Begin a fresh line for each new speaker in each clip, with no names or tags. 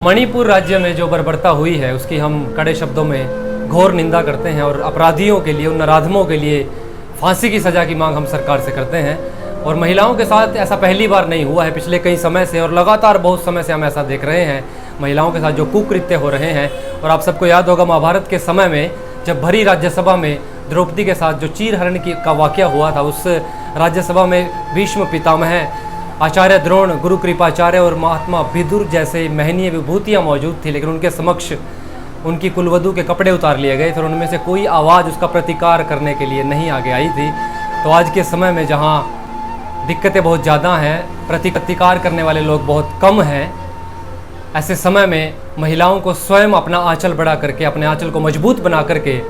मणिपुर राज्य में जो बर्बरता हुई है उसकी हम कड़े शब्दों में घोर निंदा करते हैं और अपराधियों के लिए, उन नराधमों के लिए फांसी की सज़ा की मांग हम सरकार से करते हैं। और महिलाओं के साथ ऐसा पहली बार नहीं हुआ है, पिछले कई समय से और लगातार बहुत समय से हम ऐसा देख रहे हैं। महिलाओं के साथ जो कुकृत्य हो रहे हैं, और आप सबको याद होगा महाभारत के समय में जब भरी राज्यसभा में द्रौपदी के साथ जो चीरहरण का वाक़या हुआ था, उस राज्यसभा में भीष्म पितामह, आचार्य द्रोण, गुरु कृपाचार्य और महात्मा विदुर जैसे महनीय विभूतियाँ मौजूद थी, लेकिन उनके समक्ष उनकी कुलवधू के कपड़े उतार लिए गए थे और उनमें से कोई आवाज़ उसका प्रतिकार करने के लिए नहीं आगे आई थी। तो आज के समय में जहाँ दिक्कतें बहुत ज़्यादा हैं, प्रतिकार करने वाले लोग बहुत कम हैं, ऐसे समय में महिलाओं को स्वयं अपना आंचल बढ़ा करके, अपने आंचल को मजबूत बना करके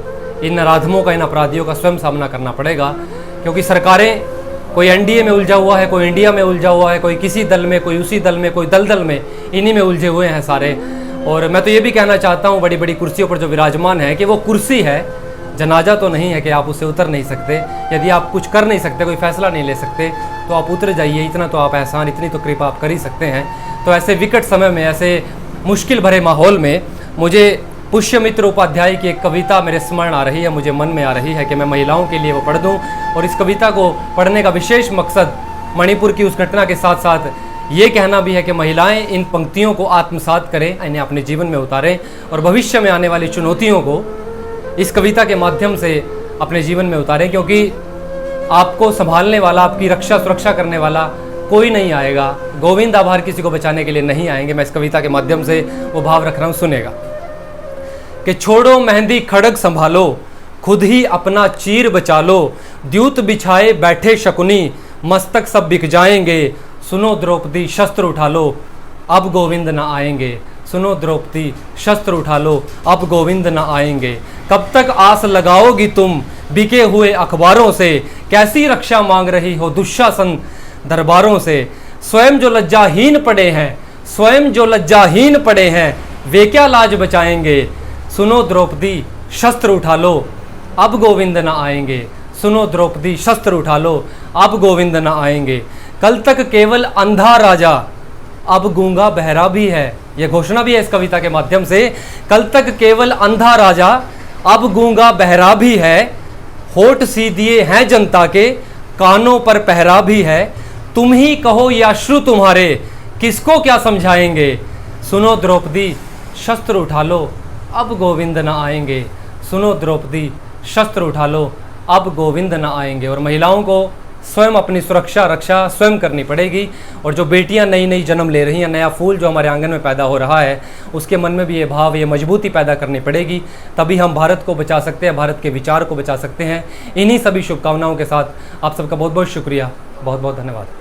इन नराधमों का, इन अपराधियों का स्वयं सामना करना पड़ेगा। क्योंकि सरकारें, कोई एनडीए में उलझा हुआ है, कोई इंडिया में उलझा हुआ है, कोई किसी दल में, कोई उसी दल में, कोई दलदल में, इन्हीं में उलझे हुए हैं सारे। और मैं तो ये भी कहना चाहता हूँ, बड़ी बड़ी कुर्सियों पर जो विराजमान है, कि वो कुर्सी है, जनाजा तो नहीं है कि आप उससे उतर नहीं सकते। यदि आप कुछ कर नहीं सकते, कोई फैसला नहीं ले सकते, तो आप उतर जाइए। इतना तो आप एहसान, इतनी तो कृपा आप कर ही सकते हैं। तो ऐसे विकट समय में, ऐसे मुश्किल भरे माहौल में मुझे पुष्यमित्र उपाध्याय की एक कविता मेरे स्मरण आ रही है, मुझे मन में आ रही है कि मैं महिलाओं के लिए वो पढ़ दूं। और इस कविता को पढ़ने का विशेष मकसद मणिपुर की उस घटना के साथ साथ ये कहना भी है कि महिलाएं इन पंक्तियों को आत्मसात करें, इन्हें अपने जीवन में उतारें और भविष्य में आने वाली चुनौतियों को इस कविता के माध्यम से अपने जीवन में उतारें। क्योंकि आपको संभालने वाला, आपकी रक्षा सुरक्षा करने वाला कोई नहीं आएगा। गोविंद आभार किसी को बचाने के लिए नहीं आएंगे। मैं इस कविता के माध्यम से वो भाव रख रहा हूँ, सुनेगा। कि छोड़ो मेहंदी खड़ग संभालो, खुद ही अपना चीर बचा लो, द्यूत बिछाए बैठे शकुनी, मस्तक सब बिक जाएंगे, सुनो द्रौपदी शस्त्र उठा लो, अब गोविंद न आएंगे। सुनो द्रौपदी शस्त्र उठा लो, अब गोविंद न आएंगे। कब तक आस लगाओगी तुम बिके हुए अखबारों से, कैसी रक्षा मांग रही हो दुशासन दरबारों से। स्वयं जो लज्जाहीन पड़े हैं, स्वयं जो लज्जाहीन पड़े हैं, वे क्या लाज बचाएंगे। सुनो द्रौपदी शस्त्र उठा लो, अब गोविंद न आएंगे। सुनो द्रौपदी शस्त्र उठा लो, अब गोविंद न आएंगे। कल तक केवल अंधा राजा, अब गूंगा बहरा भी है। यह घोषणा भी है इस कविता के माध्यम से। कल तक केवल अंधा राजा, अब गूंगा बहरा भी है। होठ सी दिए हैं जनता के, कानों पर पहरा भी है। तुम ही कहो या अश्रु तुम्हारे, किसको क्या समझाएंगे। सुनो द्रौपदी शस्त्र उठा लो, अब गोविंद न आएंगे। सुनो द्रौपदी शस्त्र उठा लो, अब गोविंद न आएंगे। और महिलाओं को स्वयं अपनी सुरक्षा रक्षा स्वयं करनी पड़ेगी। और जो बेटियां नई नई जन्म ले रही हैं, नया फूल जो हमारे आंगन में पैदा हो रहा है, उसके मन में भी ये भाव, ये मजबूती पैदा करनी पड़ेगी। तभी हम भारत को बचा सकते हैं, भारत के विचार को बचा सकते हैं। इन्हीं सभी शुभकामनाओं के साथ आप सबका बहुत बहुत शुक्रिया, बहुत बहुत धन्यवाद।